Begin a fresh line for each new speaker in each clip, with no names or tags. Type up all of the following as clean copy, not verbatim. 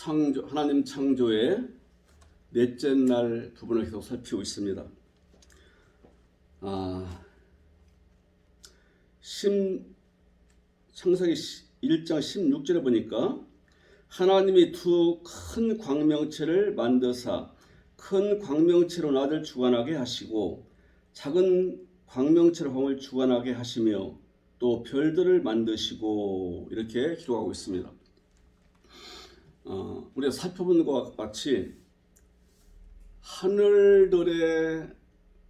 하나님 창조의 넷째 날 부분을 계속 살피고 있습니다. 창세기 1장 16절에 보니까 하나님이 두 큰 광명체를 만드사 큰 광명체로 낮을 주관하게 하시고 작은 광명체로 밤을 주관하게 하시며 또 별들을 만드시고 이렇게 기록하고 있습니다. 우리가 살펴본 것과 같이 하늘들의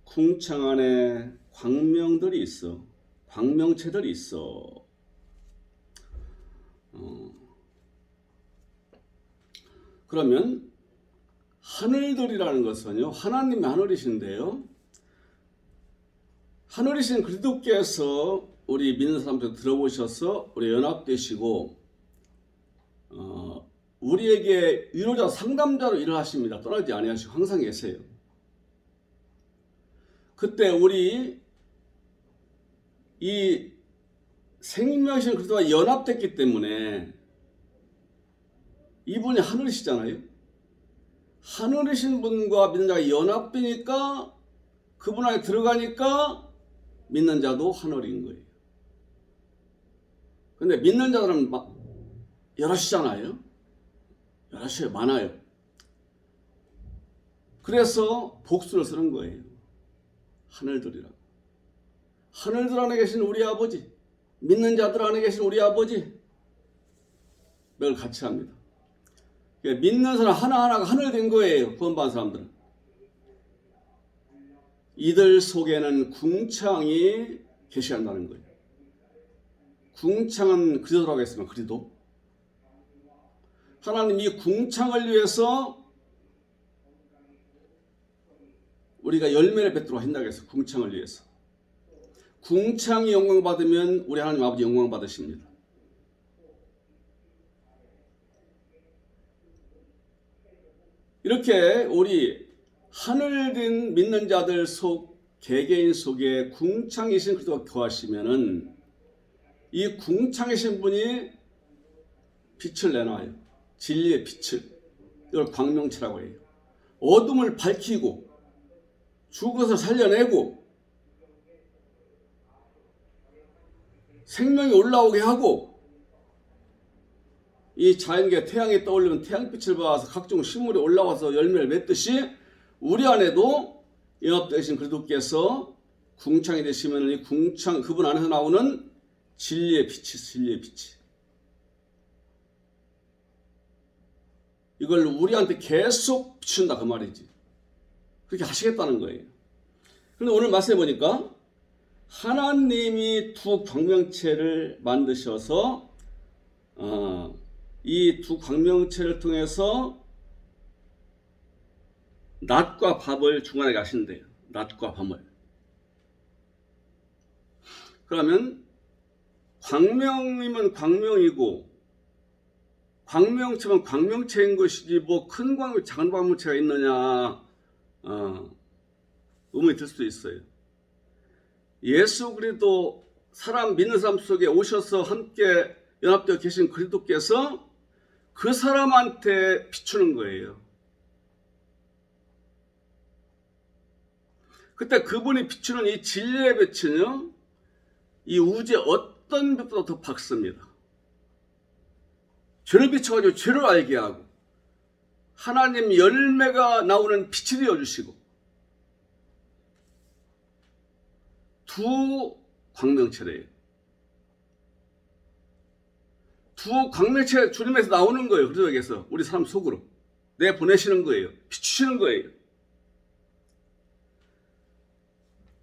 궁창 안에 광명들이 있어, 광명체들이 있어. 그러면 하늘들이라는 것은요, 하나님의 하늘이신데요, 하늘이신 그리스도께서 우리 믿는 사람들 들어보셔서 우리 연합되시고 우리에게 위로자 상담자로 일을 하십니다. 떠나지 아니하시고 항상 계세요. 그때 우리 이 생명이신 그리스도와 연합됐기 때문에 이분이 하늘이시잖아요. 하늘이신 분과 믿는 자가 연합되니까 그분 안에 들어가니까 믿는 자도 하늘인 거예요. 근데 믿는 자들은 여럿이잖아요. 여럿이 많아요. 그래서 복수를 쓰는 거예요. 하늘들이라고. 하늘들 안에 계신 우리 아버지, 믿는 자들 안에 계신 우리 아버지, 매일 같이 합니다. 믿는 사람 하나하나가 하늘 된 거예요. 구원받은 사람들은. 이들 속에는 궁창이 계시한다는 거예요. 궁창은 그리스도라고 했으면 그리스도. 하나님 이 궁창을 위해서 우리가 열매를 맺도록 한다고 해서 궁창을 위해서. 궁창이 영광 받으면 우리 하나님 아버지 영광 받으십니다. 이렇게 우리 하늘인 믿는 자들 속 개개인 속에 궁창이신 그리스도가 거하시면은 이 궁창이신 분이 빛을 내놔요. 진리의 빛을. 이걸 광명체라고 해요. 어둠을 밝히고 죽어서 살려내고 생명이 올라오게 하고 이 자연계 태양이 떠오르면 태양빛을 받아서 각종 식물이 올라와서 열매를 맺듯이 우리 안에도 연합되신 그리스도께서 궁창이 되시면 이 궁창 그분 안에서 나오는 진리의 빛이 진리의 빛이 이걸 우리한테 계속 비춘다 그 말이지. 그렇게 하시겠다는 거예요. 그런데 오늘 말씀해 보니까 하나님이 두 광명체를 만드셔서 이 두 광명체를 통해서 낮과 밤을 중간에 가신대요. 낮과 밤을. 그러면 광명이면 광명이고 광명체면 광명체인 것이지 뭐 큰 광명, 작은 광명체가 있느냐 의문이 들 수도 있어요. 예수 그리스도 사람 믿는 사람 속에 오셔서 함께 연합되어 계신 그리스도께서 그 사람한테 비추는 거예요. 그때 그분이 비추는 이 진리의 빛은요, 이 우주의 어떤 빛보다 더 밝습니다. 죄를 비춰가지고 죄를 알게 하고 하나님 열매가 나오는 빛이 되어주시고 두 광명체래요. 두 광명체가 주님에서 나오는 거예요. 그리스도께서 우리 사람 속으로 내보내시는 거예요. 비추시는 거예요.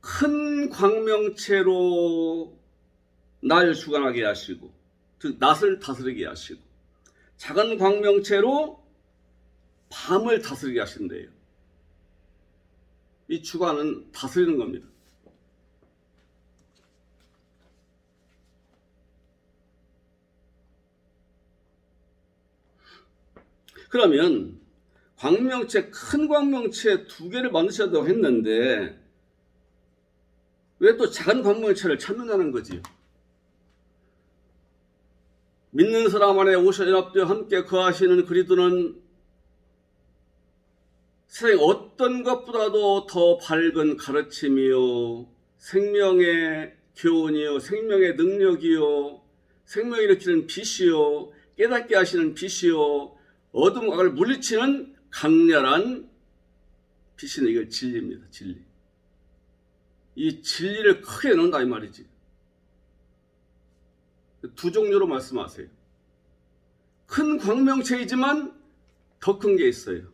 큰 광명체로 날 주관하게 하시고 즉 낮을 다스리게 하시고 작은 광명체로 밤을 다스리게 하신대요. 이 주관은 다스리는 겁니다. 그러면 광명체, 큰 광명체 두 개를 만드셔도 했는데 왜 또 작은 광명체를 찾는다는 거지? 믿는 사람 안에 오셔 연합되어 함께 거하시는 그리스도는 세상 어떤 것보다도 더 밝은 가르침이요, 생명의 교훈이요, 생명의 능력이요, 생명을 일으키는 빛이요, 깨닫게 하시는 빛이요, 어둠 악을 물리치는 강렬한 빛이는 이걸 진리입니다. 진리. 이 진리를 크게 넣는다 이 말이지. 두 종류로 말씀하세요. 큰 광명체이지만 더 큰 게 있어요.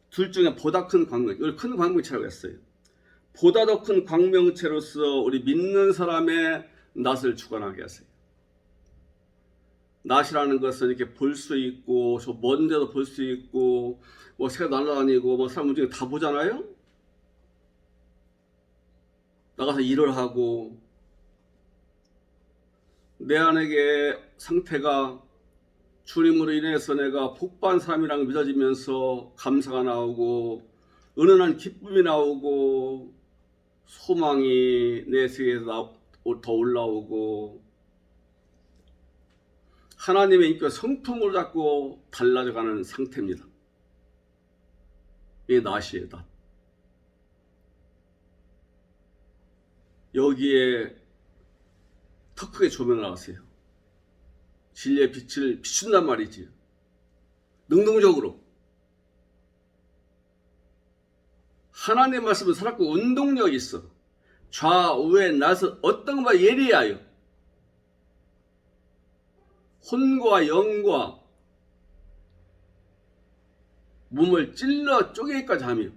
둘 중에 보다 큰 광명, 이걸 큰 광명체라고 했어요. 보다 더 큰 광명체로서 우리 믿는 사람의 낯을 주관하게 하세요. 낯이라는 것은 이렇게 볼 수 있고, 저 먼 데도 볼 수 있고, 뭐 새가 날아다니고, 뭐 사람 움직이는 다 보잖아요? 나가서 일을 하고, 내 안에게 상태가 주님으로 인해서 내가 복받은 사람이라는 믿어지면서 감사가 나오고, 은은한 기쁨이 나오고, 소망이 내 세계에서 더 올라오고, 하나님의 인격을 성품으로 잡고 달라져가는 상태입니다. 이게 낫이에요, 낫. 여기에 더 크게 조명을 하세요. 진리의 빛을 비춘단 말이지. 능동적으로. 하나님의 말씀은 살았고 운동력이 있어. 좌우의 낫을 어떤 것보다 예리하여 혼과 영과 몸을 찔러 쪼개기까지 하며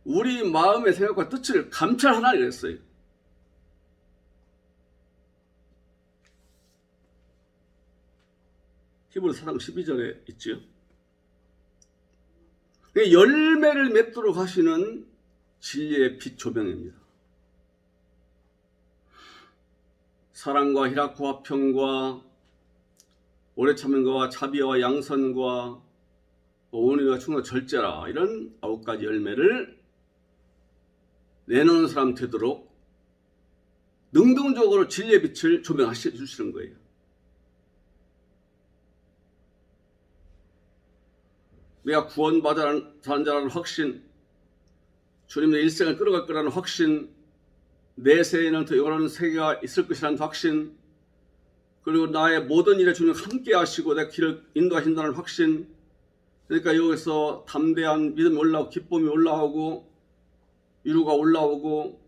우리 마음의 생각과 뜻을 감찰하라 이랬어요. 히브리서 4장 12절에 있지요. 열매를 맺도록 하시는 진리의 빛 조명입니다. 사랑과 희락과 평과 오래 참는 것과 자비와 양선과 온유와 충성 절제라, 이런 9가지 열매를 내놓는 사람 되도록 능동적으로 진리의 빛을 조명하시 주시는 거예요. 내가 구원받은 자라는 확신, 주님의 일생을 끌어갈 거라는 확신, 내세에는 더 영원한 세계가 있을 것이라는 확신, 그리고 나의 모든 일에 주님 함께 하시고 내 길을 인도하신다는 확신. 그러니까 여기서 담대한 믿음이 올라오고 기쁨이 올라오고 위로가 올라오고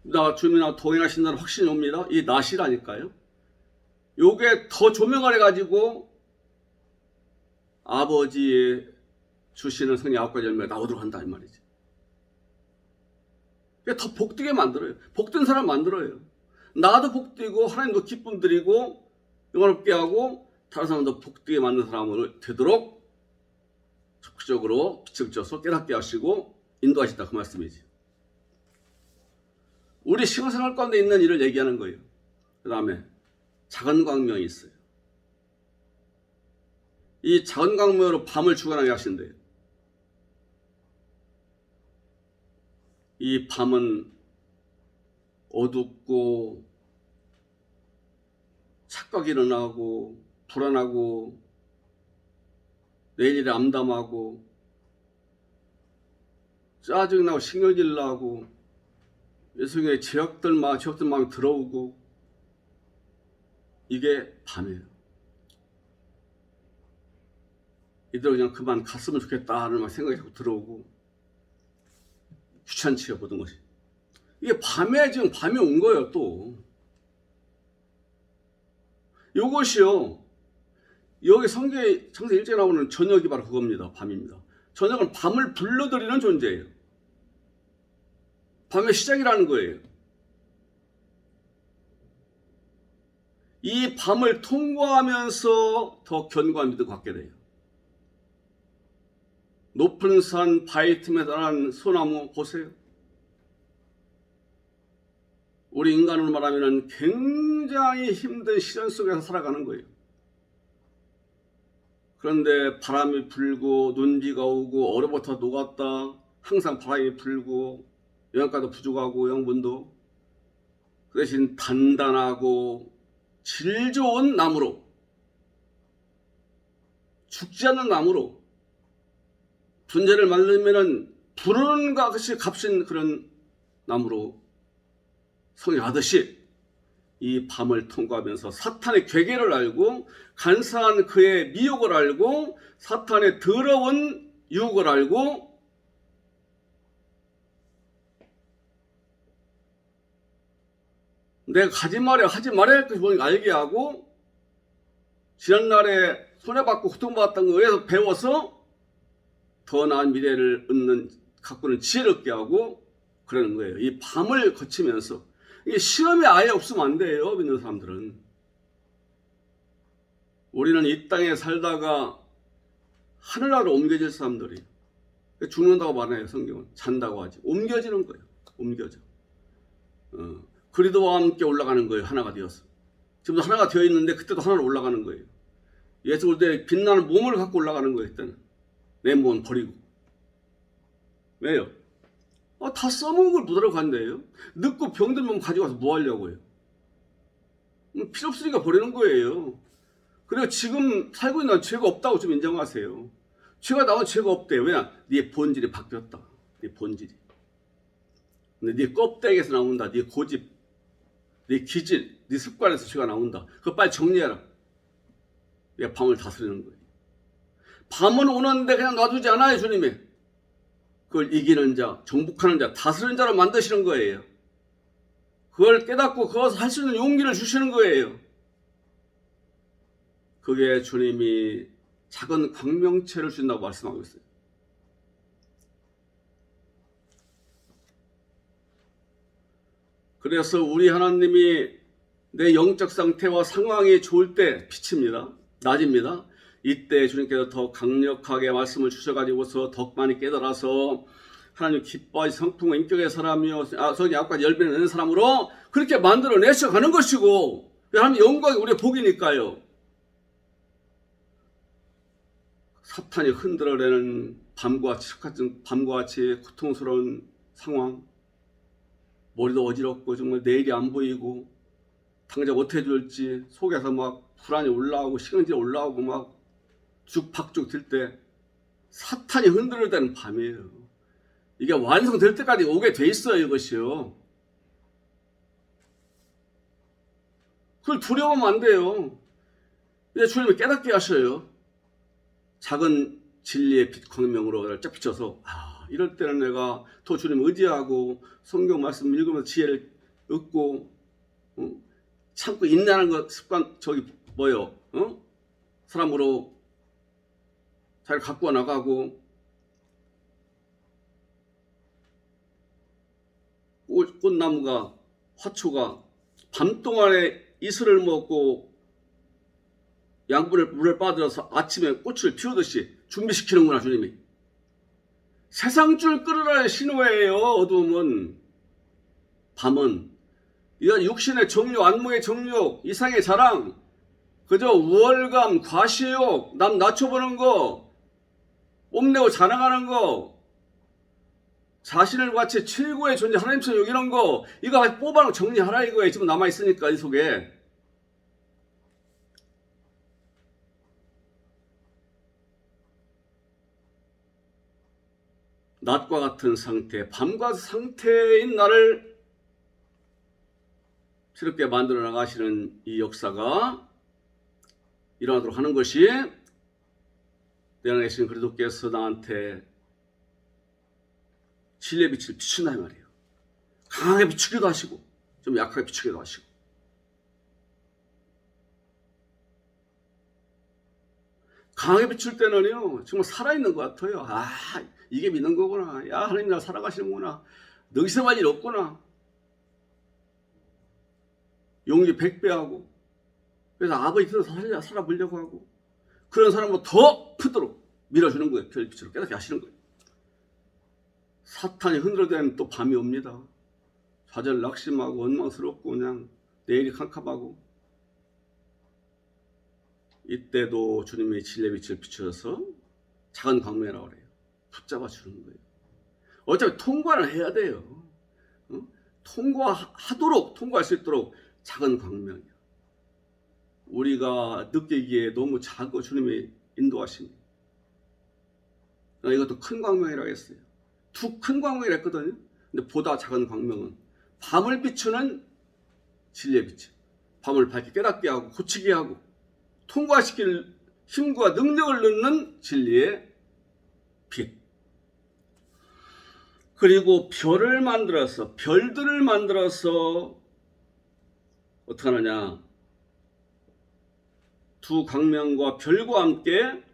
나 주님이나 동행하신다는 확신이 옵니다. 이 낫이라니까요. 요게 더 조명을 해가지고 아버지의 주시는 성령 9가지 열매가 나오도록 한다 이 말이지. 더 복되게 만들어요. 복된 사람 만들어요. 나도 복되고 하나님도 기쁨 드리고 영원롭게 하고 다른 사람도 복되게 만든 사람으로 되도록 적극적으로 빛을 쪄서 깨닫게 하시고 인도하신다 그 말씀이지. 우리 신앙생활 가운데 있는 일을 얘기하는 거예요. 그 다음에 작은 광명이 있어요. 이 작은 광명으로 밤을 주관하게 하신대요. 이 밤은 어둡고 착각이 일어나고 불안하고 내일 일에 암담하고 짜증나고 신경질 나고 예수님의 죄악들 마음이 들어오고 이게 밤이에요. 이대로 그냥 그만 갔으면 좋겠다 하는 생각이 자꾸 들어오고 귀찮지요 모든 것이. 이게 밤에 지금 밤이 온 거예요. 또 이것이요, 여기 성경에 창세기 1장에 나오는 저녁이 바로 그겁니다. 밤입니다. 저녁은 밤을 불러들이는 존재예요. 밤의 시작이라는 거예요. 이 밤을 통과하면서 더 견고한 믿음 갖게 돼요. 높은 산 바위 틈에 자란 소나무 보세요. 우리 인간으로 말하면 굉장히 힘든 시련 속에서 살아가는 거예요. 그런데 바람이 불고 눈비가 오고 얼어붙어 녹았다. 항상 바람이 불고 영양가도 부족하고 영분도, 그 대신 단단하고 질 좋은 나무로, 죽지 않는 나무로 분재를 만들면은 부르는 것이 값인 그런 나무로 성행하듯이 이 밤을 통과하면서 사탄의 괴계를 알고 간사한 그의 미혹을 알고 사탄의 더러운 유혹을 알고 내가 하지 말아야 할 것을 뭔가 알게 하고 지난날에 손해받고 고통받았던 거에서 배워서 더 나은 미래를 가꾸는 지혜를 얻게 하고 그러는 거예요. 이 밤을 거치면서. 이게 시험이 아예 없으면 안 돼요. 믿는 사람들은. 우리는 이 땅에 살다가 하늘나라로 옮겨질 사람들이 죽는다고 말해요. 성경은. 잔다고 하지. 옮겨지는 거예요. 옮겨져. 그리스도와 함께 올라가는 거예요. 하나가 되어서. 지금도 하나가 되어 있는데 그때도 하나로 올라가는 거예요. 예수 올 때 빛나는 몸을 갖고 올라가는 거예요. 그때는. 내 몸은 버리고. 왜요? 다 써먹은 걸 못 알아간대요. 늙고 병든 몸 가져가서 뭐 하려고요? 필요 없으니까 버리는 거예요. 그리고 지금 살고 있는 죄가 없다고 좀 인정하세요. 죄가 나온 죄가 없대요. 왜냐? 네 본질이 바뀌었다. 네 본질이. 근데 네 껍데기에서 나온다. 네 고집, 네 기질, 네 습관에서 죄가 나온다. 그거 빨리 정리해라. 내가 밤을 다스리는 거예요. 밤은 오는데 그냥 놔두지 않아요. 주님이. 그걸 이기는 자, 정복하는 자, 다스리는 자로 만드시는 거예요. 그걸 깨닫고 그것을 할 수 있는 용기를 주시는 거예요. 그게 주님이 작은 광명체를 주신다고 말씀하고 있어요. 그래서 우리 하나님이 내 영적 상태와 상황이 좋을 때 비칩니다. 낮입니다. 이때 주님께서 더 강력하게 말씀을 주셔가지고서 더 많이 깨달아서 하나님 기뻐하시 성품과 인격의 사람이요 성의 악과 열변을 내는 사람으로 그렇게 만들어내셔 가는 것이고 하나님 영광이 우리의 복이니까요. 사탄이 흔들어내는 밤과 같이 고통스러운 상황, 머리도 어지럽고 정말 내일이 안 보이고 당장 어떻게 될지 속에서 막 불안이 올라오고 시간이 올라오고 막 죽박죽 들 때 사탄이 흔들을 때는 밤이에요. 이게 완성될 때까지 오게 돼 있어요. 이것이요. 그걸 두려워하면 안 돼요. 이제 주님이 깨닫게 하셔요. 작은 진리의 빛 광명으로 쫙 비춰서 이럴 때는 내가 더 주님 의지하고 성경 말씀 읽으면서 지혜를 얻고 참고 인내하는 것 습관 사람으로 잘 갖고 나가고 꽃나무가 화초가 밤 동안에 이슬을 먹고 양분을 물을 빠들어서 아침에 꽃을 피우듯이 준비시키는구나 주님이. 세상 줄 끌으라의 신호예요. 어두움은. 밤은 이건 육신의 정욕, 안목의 정욕, 이상의 자랑, 그저 우월감, 과시욕, 남 낮춰보는 거, 뽐내고 자랑하는 거, 자신을 마치 최고의 존재 하나님처럼 여기는 거, 이거 뽑아놓고 정리하라 이거예요. 지금 남아있으니까 이 속에. 낮과 같은 상태, 밤과 상태인 나를 새롭게 만들어 나가시는 이 역사가 일어나도록 하는 것이 내 안에 계신 그리스도께서 나한테 진리의 빛을 비춘다 이 말이에요. 강하게 비추기도 하시고 좀 약하게 비추기도 하시고. 강하게 비출 때는요 정말 살아있는 것 같아요. 이게 믿는 거구나. 야 하나님 나 살아가시는구나. 능성할 일 없구나. 용기 100배하고 그래서 아버지 뜻대로 살아보려고 하고 그런 사람을 더 크도록 밀어주는 거예요. 별빛으로 깨닫게 하시는 거예요. 사탄이 흔들어대면 또 밤이 옵니다. 좌절 낙심하고 원망스럽고 그냥 내일이 캄캄하고 이때도 주님의 진리의 빛을 비추셔서 작은 광명이라고 그래요. 붙잡아 주는 거예요. 어차피 통과를 해야 돼요. 통과할 수 있도록 작은 광명이야. 우리가 느끼기에 너무 작고 주님의 인도하심이. 이것도 큰 광명이라고 했어요. 두 큰 광명이라 했거든요. 근데 보다 작은 광명은 밤을 비추는 진리의 빛이. 밤을 밝게 깨닫게 하고 고치게 하고 통과시킬 힘과 능력을 넣는 진리의 빛. 그리고 별들을 만들어서 어떻게 하느냐. 두 광명과 별과 함께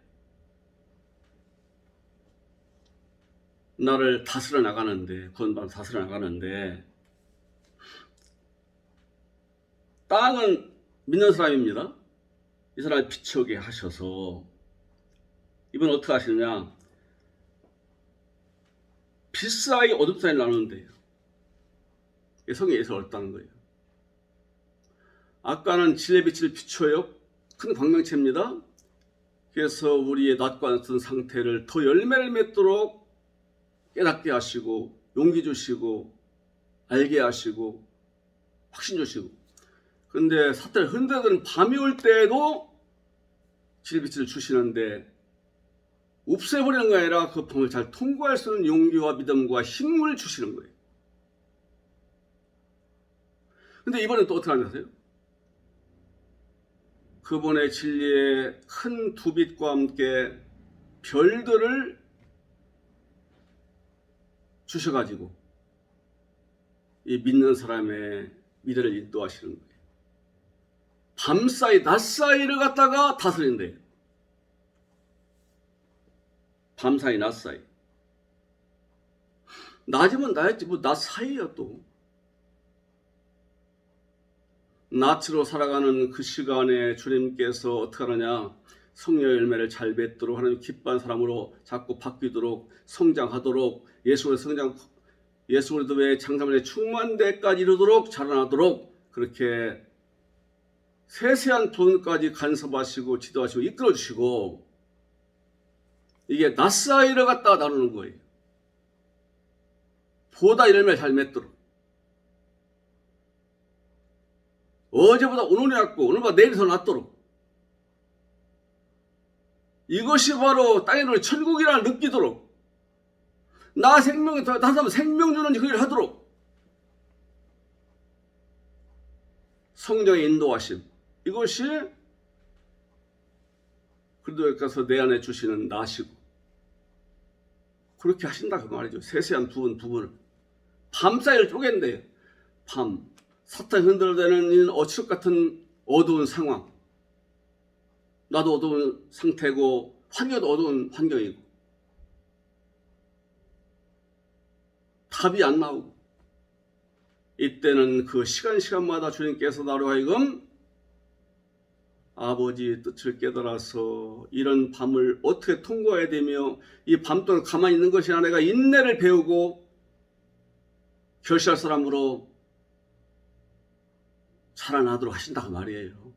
나를 다스려 나가는데, 건반 다스려 나가는데, 땅은 믿는 사람입니다. 이 사람을 빛이 오게 하셔서, 이분 어떻게 하시느냐. 빛 사이 어둠 사이를 나누는데요. 성경에 예서 얻었다는 거예요. 아까는 진리의 빛을 비춰요. 큰 광명체입니다. 그래서 우리의 낮과 같은 상태를 더 열매를 맺도록 깨닫게 하시고 용기 주시고 알게 하시고 확신 주시고. 그런데 사탄을 흔들던 밤이 올 때에도 진리의 빛을 주시는데 없애버리는 게 아니라 그 밤을 잘 통과할 수 있는 용기와 믿음과 힘을 주시는 거예요. 근데 이번엔 또 어떻게 하냐세요? 그분의 진리의 큰 두 빛과 함께 별들을 주셔가지고 이 믿는 사람의 미래를 인도하시는 거예요. 밤사이, 낮사이를 갖다가 다스린대요. 밤사이, 낮사이. 낮이면 낮이지 뭐 낮사이야 또. 낯으로 살아가는 그 시간에 주님께서 어떻게 하느냐. 성령 열매를 잘 맺도록 하나님 기뻐한 사람으로 자꾸 바뀌도록 성장하도록 예수 그리스도의 장사만의 충만대까지 이르도록 자라나도록 그렇게 세세한 부분까지 간섭하시고 지도하시고 이끌어주시고 이게 낯사이를 갖다가 나누는 거예요. 보다 열매를 잘 맺도록. 어제보다 오늘이 낫고 오늘보다 내일이 더 낫도록. 이것이 바로 땅에 놓은 천국이라 느끼도록. 나 생명이 더 다시 한번 생명 주는 그 일을 하도록. 성령의 인도하심. 이것이 그리스도에 가서 내 안에 주시는 나시고 그렇게 하신다 그 말이죠. 세세한 부분을 밤사이를 쪼갠대요. 밤 사탄이 흔들어대는 어치럽 같은 어두운 상황. 나도 어두운 상태고 환경도 어두운 환경이고 답이 안 나오고 이때는 그 시간마다 주님께서 나로 하여금 아버지의 뜻을 깨달아서 이런 밤을 어떻게 통과해야 되며 이 밤 동안 가만히 있는 것이 아니라 내가 인내를 배우고 결실할 사람으로 살아나도록 하신다고 말이에요.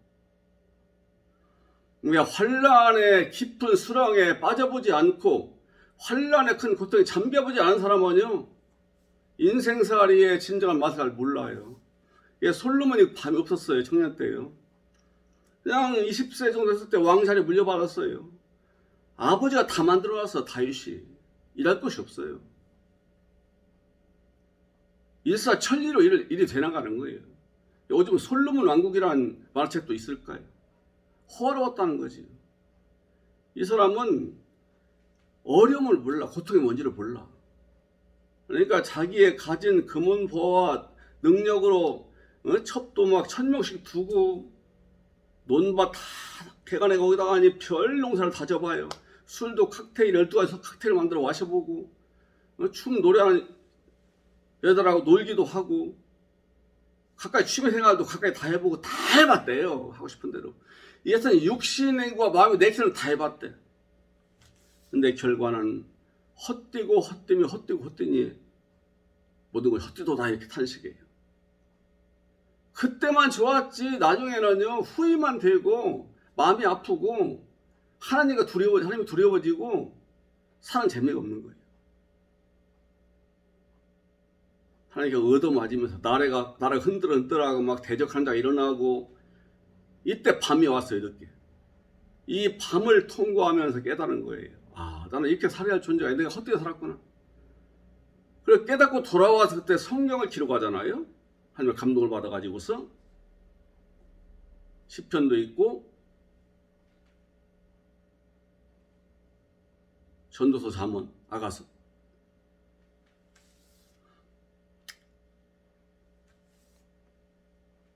우리가 환란의 깊은 수렁에 빠져보지 않고 환란의 큰 고통에 잠겨보지 않은 사람은요 인생살이의 진정한 맛을 잘 몰라요. 솔로몬이 밤이 없었어요. 청년 때요. 그냥 20세 정도 됐을 때 왕자리 물려받았어요. 아버지가 다 만들어놨어. 다윗이 일할 것이 없어요. 일사천리로 일이 되나가는 거예요. 요즘 솔로몬 왕국이라는 만화책도 있을까요? 호화로웠다는 거지. 이 사람은 어려움을 몰라. 고통이 뭔지를 몰라. 그러니까 자기의 가진 금은보와 능력으로 첩도 막 1000명씩 두고 논밭 다 개간에 거기다가 별 농사를 다 접어요. 술도 칵테일 12가지 칵테일 만들어 마셔보고 춤 노래하는 여자들하고 놀기도 하고 가까이 취미생활도 가까이 다 해보고 다 해봤대요. 하고 싶은 대로. 이것은 육신과 마음이 내키는 다 해봤대. 근데 결과는 헛되니 모든 걸 헛되도다 이렇게 탄식이에요. 그때만 좋았지 나중에는요 후회만 되고 마음이 아프고 하나님이 두려워지고 사는 재미가 없는 거예요. 하나님께 얻어맞으면서 나라가 흔들흔들하고 막 대적하는 자가 일어나고, 이때 밤이 왔어요. 늦게. 이 밤을 통과하면서 깨달은 거예요. 아, 나는 이렇게 살아야 할 존재가 내가 헛되게 살았구나. 그래서 깨닫고 돌아와서 그때 성경을 기록하잖아요. 하나님의 감동을 받아가지고서 시편도 있고 전도서, 잠언, 아가서.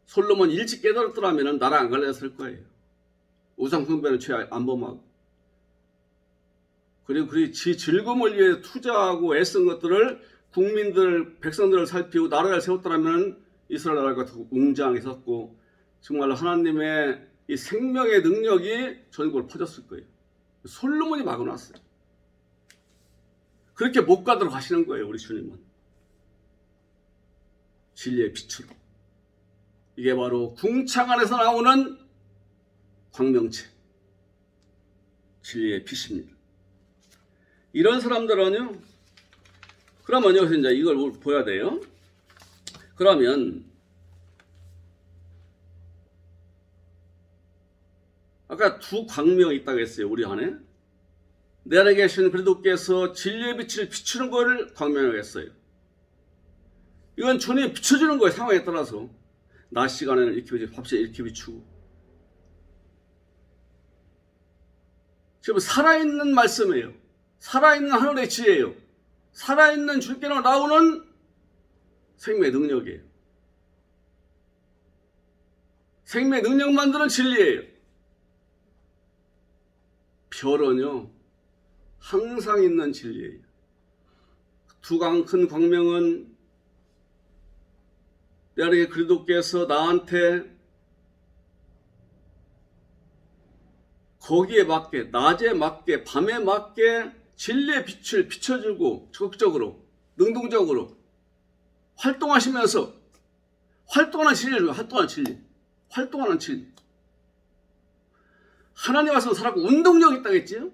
솔로몬 일찍 깨달았더라면 나라 안 갈렸을 거예요. 우상 숭배는 죄 안 범하고, 그리고 지 즐거움을 위해 투자하고 애쓴 것들을 국민들, 백성들을 살피고 나라를 세웠더라면 이스라엘 나라가 더 웅장했었고 정말로 하나님의 이 생명의 능력이 전국으로 퍼졌을 거예요. 솔로몬이 막아놨어요. 그렇게 못 가도록 하시는 거예요. 우리 주님은 진리의 빛으로. 이게 바로 궁창 안에서 나오는 광명체, 진리의 빛입니다. 이런 사람들은요, 그러면 여기서 이제 이걸 보야 돼요. 그러면 아까 두 광명이 있다고 했어요. 우리 안에 내 안에 계신 그리스도께서 진리의 빛을 비추는 것을 광명이라고 했어요. 이건 주님이 비춰주는 거예요. 상황에 따라서. 낮 시간에는 이렇게 비추고 밤새 이렇게 비추고. 지금 살아있는 말씀이에요. 살아있는 하늘의 지혜예요. 살아있는 주께로 나오는 생명의 능력이에요. 생명의 능력 만드는 진리예요. 별은요, 항상 있는 진리예요. 두 큰 광명은 내 안에 그리스도께서 나한테 거기에 맞게, 낮에 맞게, 밤에 맞게 진리의 빛을 비춰주고 적극적으로, 능동적으로 활동하시면서 활동하는 진리를, 활동하는 진리. 하나님 와서 살았고 운동력 있다고 했지요?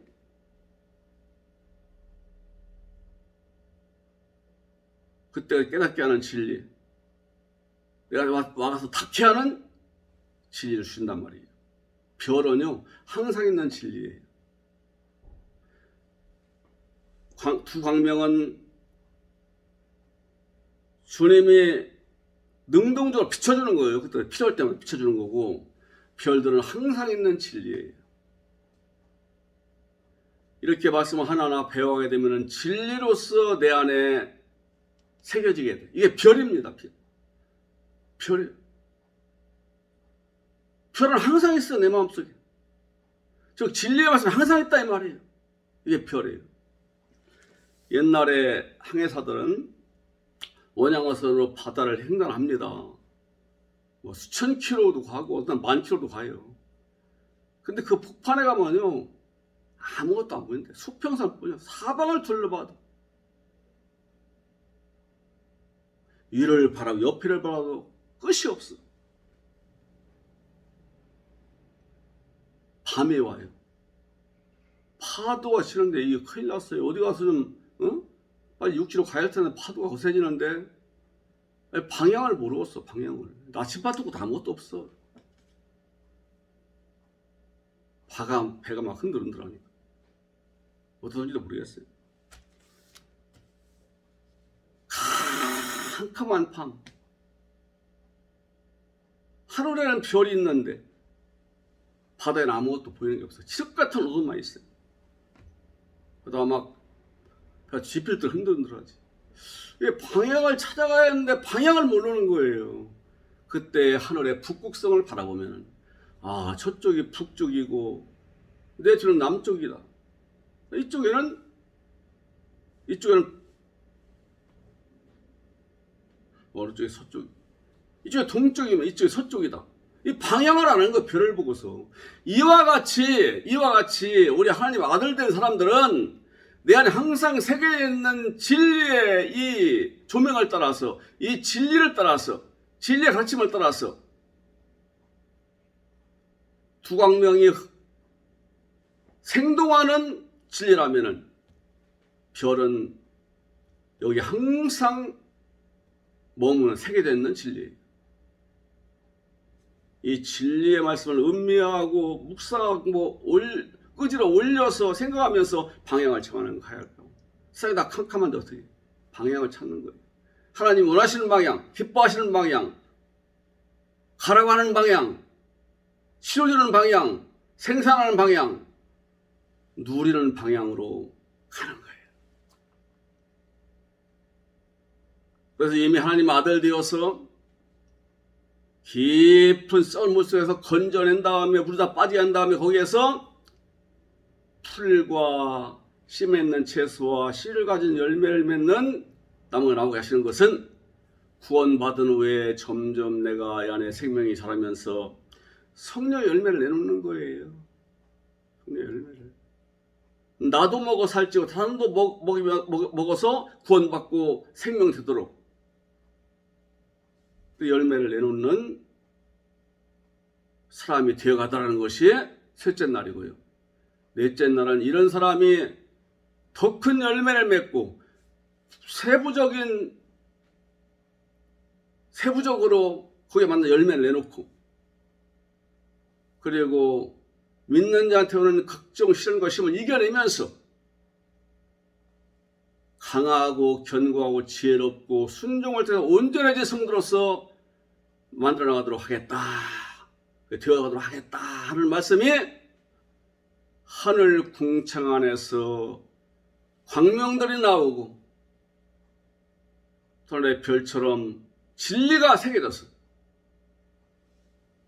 그때 깨닫게 하는 진리. 내가 와서 닿게 하는 진리를 주신단 말이에요. 별은요, 항상 있는 진리예요. 두 광명은 주님이 능동적으로 비춰주는 거예요. 그때 필요할 때만 비춰주는 거고, 별들은 항상 있는 진리예요. 이렇게 말씀을 하나하나 배워가게 되면 진리로서 내 안에 새겨지게 돼. 이게 별입니다. 별이에요. 별은 항상 있어, 내 마음속에. 즉 진리의 말씀이 항상 있다 이 말이에요. 이게 별이에요. 옛날에 항해사들은 원양어선으로 바다를 횡단합니다. 뭐 수천 킬로도 가고 만 킬로도 가요. 근데 그 폭판에 가면요, 아무것도 안 보이는데 수평선뿐이야. 사방을 둘러봐도 위를 바라고 옆을 바라도 끝이 없어. 밤에 와요. 파도가 치는데 이게 큰일 났어요. 어디 가서 좀 빨리 육지로 가야 할 텐데 파도가 거세지는데 방향을 모르겠어. 방향을. 나침반 두고 아무것도 없어. 배가 막 흔들흔들하니까 어떠던지도 모르겠어요. 캄캄한 밤. 하늘에는 별이 있는데 바다에는 아무것도 보이는 게 없어요. 칠흑 같은 어둠만 있어요. 그러다가 막 지필 때 흔들흔들하지. 방향을 찾아가야 하는데 방향을 모르는 거예요. 그때 하늘의 북극성을 바라보면 아, 저쪽이 북쪽이고 내 뒤는 남쪽이다. 이쪽에는 어느 서쪽, 이쪽에 동쪽이면 이쪽에 서쪽이다. 이 방향을 아는 거, 별을 보고서. 이와 같이 우리 하나님 아들 된 사람들은 내 안에 항상 새겨 있는 진리의 이 조명을 따라서, 이 진리를 따라서, 진리의 가르침을 따라서 두 광명이 생동하는 진리라면은 별은 여기 항상 몸은 새겨져 있는 진리예요. 이 진리의 말씀을 음미하고 묵상하고 끄지러 올려서 생각하면서 방향을 정하는 거예요. 세상이 다 캄캄한데 어떻게 방향을 찾는 거예요. 하나님 원하시는 방향, 기뻐하시는 방향, 가라고 하는 방향, 치료주는 방향, 생산하는 방향, 누리는 방향으로 가는 거예요. 그래서 이미 하나님 아들 되어서 깊은 썰 물속에서 건져낸 다음에 물이 다 빠지게 한 다음에 거기에서 풀과 씨 맺는 채소와 씨를 가진 열매를 맺는 나무가 나오게 하시는 것은 구원받은 후에 점점 내가 이 안에 생명이 자라면서 성령의 열매를 내놓는 거예요. 성령의 열매를. 나도 먹어 살찌고 사람도 먹어서 구원받고 생명 되도록 그 열매를 내놓는 사람이 되어가다라는 것이 셋째 날이고요. 넷째 날은 이런 사람이 더 큰 열매를 맺고 세부적으로 거기에 맞는 열매를 내놓고 그리고 믿는 자한테 오는 각종 시련과 시험을 이겨내면서 강하고 견고하고 지혜롭고 순종을 통해 온전해진 성도로서 만들어 나가도록 하겠다. 되어가도록 하겠다 하는 말씀이 하늘 궁창 안에서 광명들이 나오고 하늘의 별처럼 진리가 새겨져서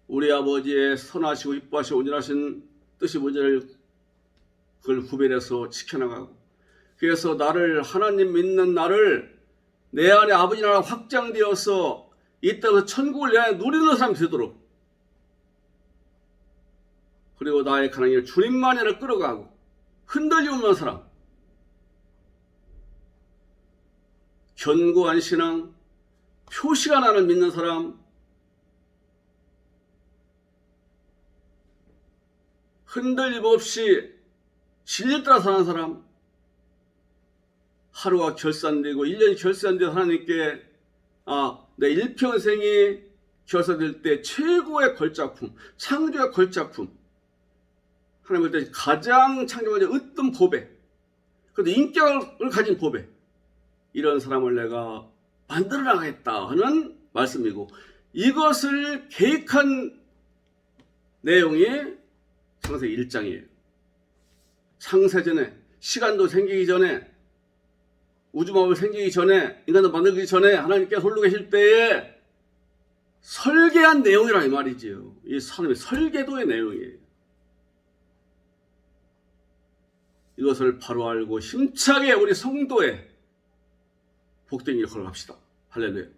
우리 아버지의 선하시고 이뻐하시고 온전하신 뜻이 뭔지를 그걸 구별해서 지켜나가고 그래서 나를 하나님 믿는 나를 내 안에 아버지 나라가 확장되어서 이 땅에서 천국을 내 안에 누리는 사람이 되도록 그리고 나의 가난을 주님만이라 끌어가고 흔들림 없는 사람 견고한 신앙 표시가 나는 믿는 사람 흔들림 없이 진리 따라 사는 사람 하루가 결산되고 1년이 결산되어 하나님께 내 일평생이 결산될 때 최고의 걸작품 창조의 걸작품 하나님 볼 때 가장 창조가 으뜸 보배 그래도 인격을 가진 보배 이런 사람을 내가 만들어 나가겠다 하는 말씀이고 이것을 계획한 내용이 창세기 1장이에요. 창세전에 시간도 생기기 전에 우주마법이 생기기 전에 인간도 만들기 전에 하나님께서 홀로 계실 때에 설계한 내용이라 이 말이지요. 이 사람의 설계도의 내용이에요. 이것을 바로 알고 힘차게 우리 성도의 복된 일을 걸어갑시다. 할렐루야.